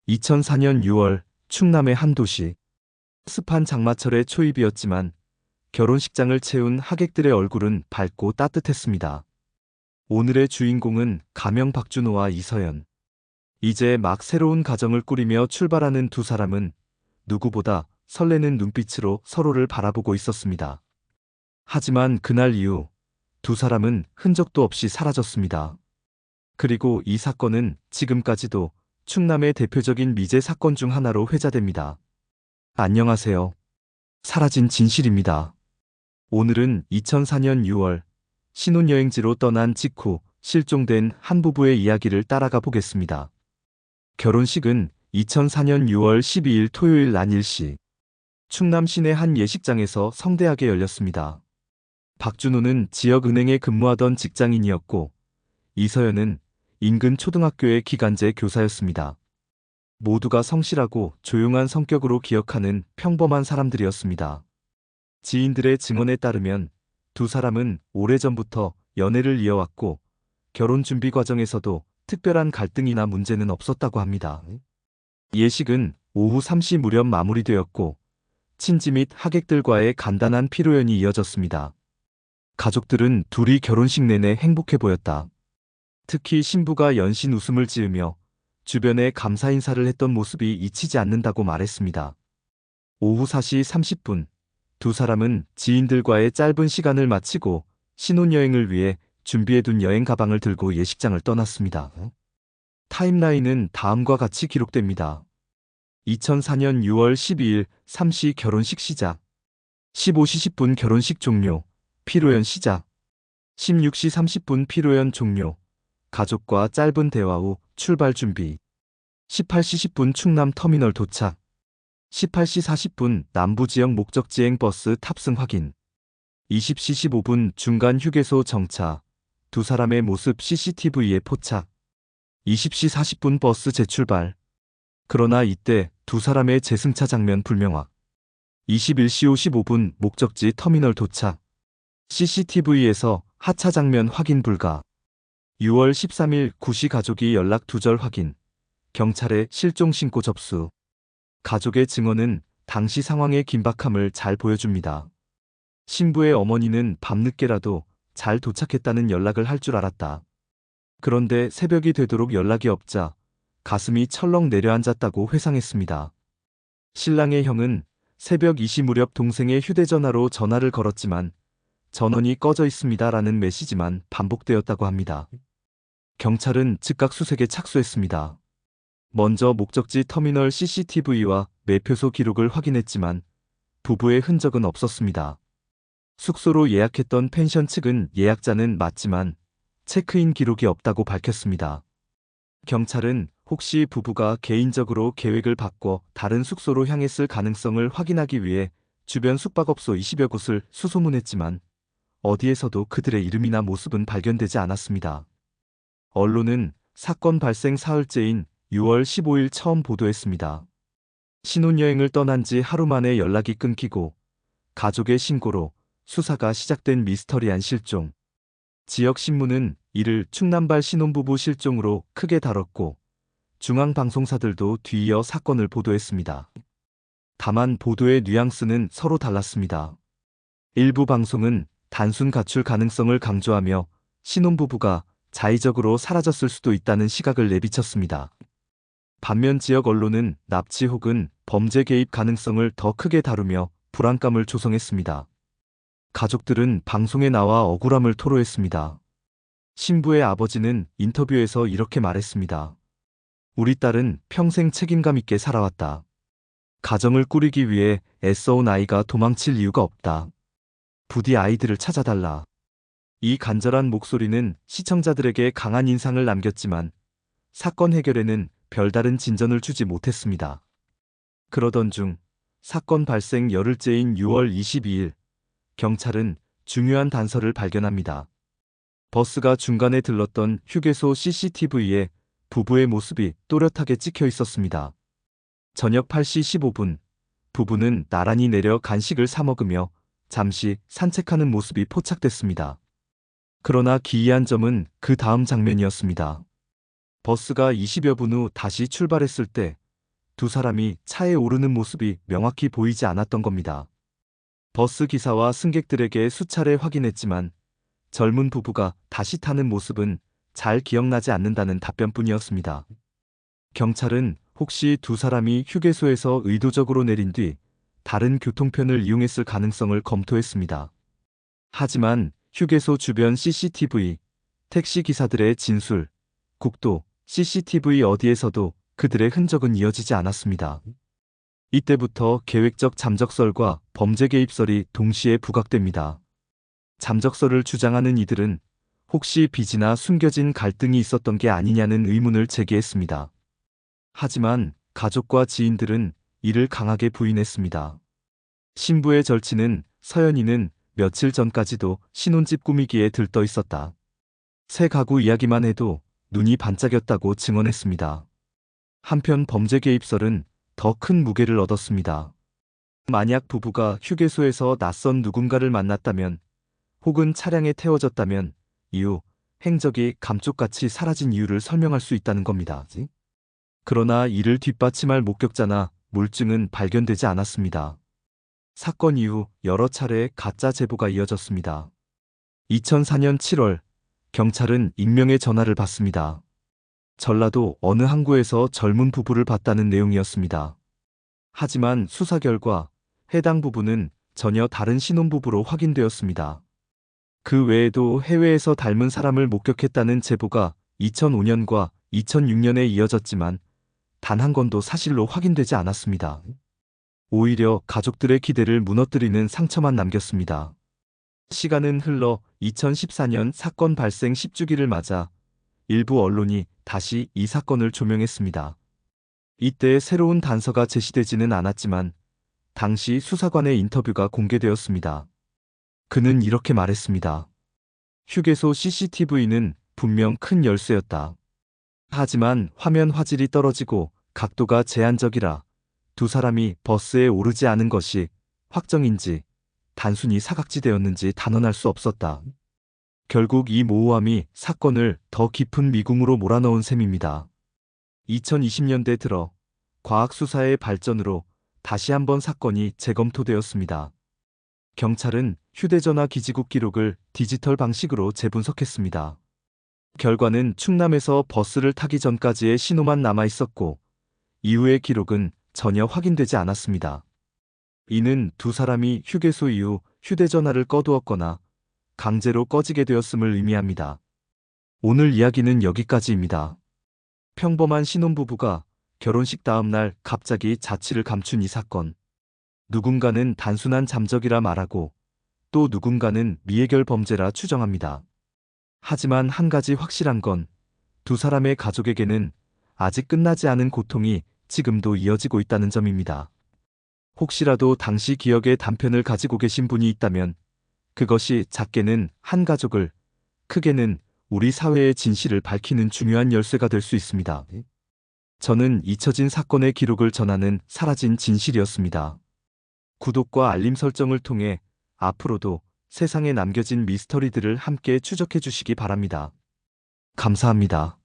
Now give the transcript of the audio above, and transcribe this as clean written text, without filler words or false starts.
2004년 6월 충남의 한 도시. 습한 장마철의 초입이었지만 결혼식장을 채운 하객들의 얼굴은 밝고 따뜻했습니다. 오늘의 주인공은 가명 박준호와 이서연. 이제 막 새로운 가정을 꾸리며 출발하는 두 사람은 누구보다 설레는 눈빛으로 서로를 바라보고 있었습니다. 하지만 그날 이후 두 사람은 흔적도 없이 사라졌습니다. 그리고 이 사건은 지금까지도 충남의 대표적인 미제 사건 중 하나로 회자됩니다. 안녕하세요. 사라진 진실입니다. 오늘은 2004년 6월 신혼여행지로 떠난 직후 실종된 한 부부의 이야기를 따라가 보겠습니다. 결혼식은 2004년 6월 12일 토요일 낮 1시 충남 시내 한 예식장에서 성대하게 열렸습니다. 박준호는 지역은행에 근무하던 직장인이었고 이서연은 인근 초등학교의 기간제 교사였습니다. 모두가 성실하고 조용한 성격으로 기억하는 평범한 사람들이었습니다. 지인들의 증언에 따르면 두 사람은 오래전부터 연애를 이어왔고 결혼 준비 과정에서도 특별한 갈등이나 문제는 없었다고 합니다. 예식은 오후 3시 무렵 마무리되었고 친지 및 하객들과의 간단한 피로연이 이어졌습니다. 가족들은 둘이 결혼식 내내 행복해 보였다. 특히 신부가 연신 웃음을 지으며 주변에 감사 인사를 했던 모습이 잊히지 않는다고 말했습니다. 오후 4시 30분, 두 사람은 지인들과의 짧은 시간을 마치고 신혼여행을 위해 준비해둔 여행 가방을 들고 예식장을 떠났습니다. 타임라인은 다음과 같이 기록됩니다. 2004년 6월 12일 3시 결혼식 시작. 15시 10분 결혼식 종료. 피로연 시작. 16시 30분 피로연 종료. 가족과 짧은 대화 후 출발 준비. 18시 10분 충남 터미널 도착. 18시 40분 남부지역 목적지행 버스 탑승 확인. 20시 15분 중간 휴게소 정차. 두 사람의 모습 CCTV에 포착. 20시 40분 버스 재출발. 그러나 이때 두 사람의 재승차 장면 불명확. 21시 55분 목적지 터미널 도착. CCTV에서 하차 장면 확인 불가. 6월 13일 9시 가족이 연락 두절 확인. 경찰에 실종 신고 접수. 가족의 증언은 당시 상황의 긴박함을 잘 보여줍니다. 신부의 어머니는 밤늦게라도 잘 도착했다는 연락을 할 줄 알았다. 그런데 새벽이 되도록 연락이 없자 가슴이 철렁 내려앉았다고 회상했습니다. 신랑의 형은 새벽 2시 무렵 동생의 휴대전화로 전화를 걸었지만 전원이 꺼져 있습니다라는 메시지만 반복되었다고 합니다. 경찰은 즉각 수색에 착수했습니다. 먼저 목적지 터미널 CCTV와 매표소 기록을 확인했지만 부부의 흔적은 없었습니다. 숙소로 예약했던 펜션 측은 예약자는 맞지만 체크인 기록이 없다고 밝혔습니다. 경찰은 혹시 부부가 개인적으로 계획을 바꿔 다른 숙소로 향했을 가능성을 확인하기 위해 주변 숙박업소 20여 곳을 수소문했지만 어디에서도 그들의 이름이나 모습은 발견되지 않았습니다. 언론은 사건 발생 사흘째인 6월 15일 처음 보도했습니다. 신혼여행을 떠난 지 하루 만에 연락이 끊기고 가족의 신고로 수사가 시작된 미스터리한 실종. 지역 신문은 이를 충남발 신혼부부 실종으로 크게 다뤘고 중앙방송사들도 뒤이어 사건을 보도했습니다. 다만 보도의 뉘앙스는 서로 달랐습니다. 일부 방송은 단순 가출 가능성을 강조하며 신혼부부가 자의적으로 사라졌을 수도 있다는 시각을 내비쳤습니다. 반면 지역 언론은 납치 혹은 범죄 개입 가능성을 더 크게 다루며 불안감을 조성했습니다. 가족들은 방송에 나와 억울함을 토로했습니다. 신부의 아버지는 인터뷰에서 이렇게 말했습니다. 우리 딸은 평생 책임감 있게 살아왔다. 가정을 꾸리기 위해 애써온 아이가 도망칠 이유가 없다. 부디 아이들을 찾아달라. 이 간절한 목소리는 시청자들에게 강한 인상을 남겼지만 사건 해결에는 별다른 진전을 주지 못했습니다. 그러던 중 사건 발생 열흘째인 6월 22일 경찰은 중요한 단서를 발견합니다. 버스가 중간에 들렀던 휴게소 CCTV에 부부의 모습이 또렷하게 찍혀 있었습니다. 저녁 8시 15분 부부는 나란히 내려 간식을 사 먹으며 잠시 산책하는 모습이 포착됐습니다. 그러나 기이한 점은 그 다음 장면이었습니다. 버스가 20여 분 후 다시 출발했을 때 두 사람이 차에 오르는 모습이 명확히 보이지 않았던 겁니다. 버스 기사와 승객들에게 수차례 확인했지만 젊은 부부가 다시 타는 모습은 잘 기억나지 않는다는 답변뿐이었습니다. 경찰은 혹시 두 사람이 휴게소에서 의도적으로 내린 뒤 다른 교통편을 이용했을 가능성을 검토했습니다. 하지만 휴게소 주변 CCTV, 택시 기사들의 진술, 국도, CCTV 어디에서도 그들의 흔적은 이어지지 않았습니다. 이때부터 계획적 잠적설과 범죄 개입설이 동시에 부각됩니다. 잠적설을 주장하는 이들은 혹시 빚이나 숨겨진 갈등이 있었던 게 아니냐는 의문을 제기했습니다. 하지만 가족과 지인들은 이를 강하게 부인했습니다. 신부의 절친은 서연이는 며칠 전까지도 신혼집 꾸미기에 들떠 있었다. 새 가구 이야기만 해도 눈이 반짝였다고 증언했습니다. 한편 범죄 개입설은 더 큰 무게를 얻었습니다. 만약 부부가 휴게소에서 낯선 누군가를 만났다면 혹은 차량에 태워졌다면 이후 행적이 감쪽같이 사라진 이유를 설명할 수 있다는 겁니다. 그러나 이를 뒷받침할 목격자나 물증은 발견되지 않았습니다. 사건 이후 여러 차례 가짜 제보가 이어졌습니다. 2004년 7월 경찰은 익명의 전화를 받습니다. 전라도 어느 항구에서 젊은 부부를 봤다는 내용이었습니다. 하지만 수사 결과 해당 부부는 전혀 다른 신혼부부로 확인되었습니다. 그 외에도 해외에서 닮은 사람을 목격했다는 제보가 2005년과 2006년에 이어졌지만 단 한 건도 사실로 확인되지 않았습니다. 오히려 가족들의 기대를 무너뜨리는 상처만 남겼습니다. 시간은 흘러 2014년 사건 발생 10주기를 맞아 일부 언론이 다시 이 사건을 조명했습니다. 이때 새로운 단서가 제시되지는 않았지만 당시 수사관의 인터뷰가 공개되었습니다. 그는 이렇게 말했습니다. 휴게소 CCTV는 분명 큰 열쇠였다. 하지만 화면 화질이 떨어지고 각도가 제한적이라 두 사람이 버스에 오르지 않은 것이 확정인지 단순히 사각지대였는지 단언할 수 없었다. 결국 이 모호함이 사건을 더 깊은 미궁으로 몰아넣은 셈입니다. 2020년대 들어 과학수사의 발전으로 다시 한번 사건이 재검토되었습니다. 경찰은 휴대전화 기지국 기록을 디지털 방식으로 재분석했습니다. 결과는 충남에서 버스를 타기 전까지의 신호만 남아 있었고 이후의 기록은 전혀 확인되지 않았습니다. 이는 두 사람이 휴게소 이후 휴대전화를 꺼두었거나 강제로 꺼지게 되었음을 의미합니다. 오늘 이야기는 여기까지입니다. 평범한 신혼부부가 결혼식 다음 날 갑자기 자취를 감춘 이 사건. 누군가는 단순한 잠적이라 말하고 또 누군가는 미해결 범죄라 추정합니다. 하지만 한 가지 확실한 건 두 사람의 가족에게는 아직 끝나지 않은 고통이 지금도 이어지고 있다는 점입니다. 혹시라도 당시 기억의 단편을 가지고 계신 분이 있다면 그것이 작게는 한 가족을, 크게는 우리 사회의 진실을 밝히는 중요한 열쇠가 될 수 있습니다. 저는 잊혀진 사건의 기록을 전하는 사라진 진실이었습니다. 구독과 알림 설정을 통해 앞으로도 세상에 남겨진 미스터리들을 함께 추적해 주시기 바랍니다. 감사합니다.